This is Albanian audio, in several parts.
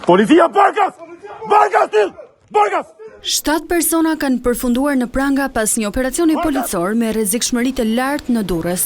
Policia Barkas! Barkas til! Barkas! 7 persona kanë përfunduar në pranga pas një operacioni policor me rrezikshmëri të lartë në Durrës.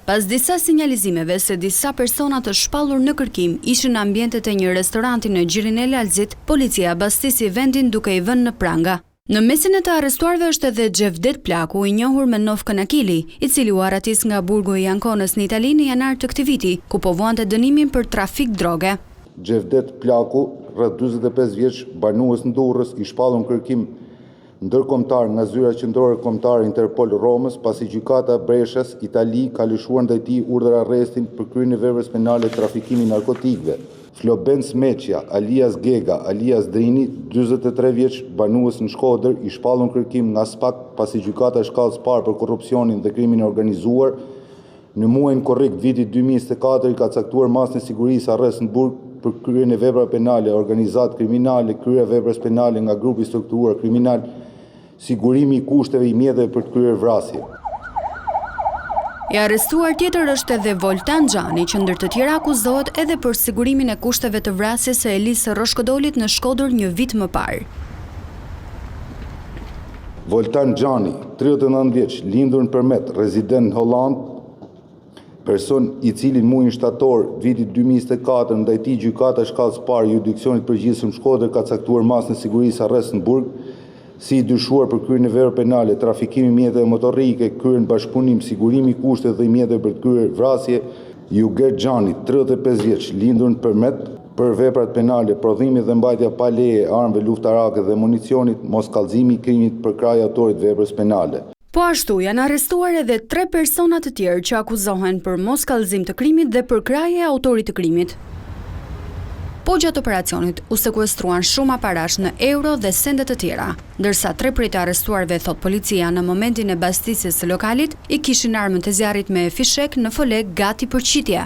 Pas disa sinjalizimeve se disa persona të shpallur në kërkim ishin në ambientet e një restoranti në gjirin e Lalzit, policia bastisi vendin duke i vënë në pranga. Në mesin e të arrestuarve është edhe Xhevdet Plaku, i njohur me Nov Kanakili, i cili u aratis nga burgu i Ankonës në Itali në janar të këtij viti, ku po vuante dënimin për trafik droge. Xhevdet Plaku, rreth 45 vjeç, banues në Durrës, i shpallur në kërkim ndërkombëtar nga zyra qendrore kombëtare Interpol Romës, pasi gjykata Breshës, Itali, ka lëshuar ndaj tij urdhër arrestin për kryen e veprës penale trafikimi narkotikëve. Floben Smeqja, alias Gega, alias Drini, 43 vjeç, banues në Shkodër, i shpallur në kërkim nga SPAK, pasi gjykata shkallës parë për korrupsionin dhe krimin e organizuar, në muajin korrekt vitit 2024 i ka caktuar masën e sigurisë arrest në burg për kryen e veprave penale, organizat kriminale, kryer e veprës penale nga grupi strukturuar kriminal, sigurimi i kushteve i mjeteve për të kryer vrasje. I arrestuar tjetër është edhe Voltan Xhani, që ndër të tjera akuzohet edhe për sigurimin e kushteve të vrasjes së Elisë Roshkodolit në Shkodër një vit më parë. Voltan Xhani, 39 vjeç, lindur në Përmet, rezident në Holland, person i cili në muajin shtator vitit 2024 ndaj tij gjykata shkallës parë jurisdiksionit përgjithshëm Shkodër ka caktuar masën e sigurisë arrest në burg, si i dyshuar për kryen e veprave penale, trafikimi mjeteve motorike, kryen bashkëpunim, sigurimi i kushteve dhe i mjeteve për të kryer vrasje, Juger Xhani, 35 vjeç, lindur në Përmet, për veprat penale, prodhimi dhe mbajtja pa leje e armëve luftarake dhe municionit, mos kallëzimi i krimit për krah i autorit veprës penale. Po ashtu janë arrestuar edhe 3 persona të tjerë që akuzohen për mos kallëzim të krimit dhe për krahje e autorit të krimit. Po gjatë operacionit u sekuestruan shumë aparash në euro dhe sende të tjera, ndërsa 3 prej të arrestuarve, thot policia, në momentin e bastisjes së lokalit i kishin armën të zjarrit me fishek në folek gati për qitje.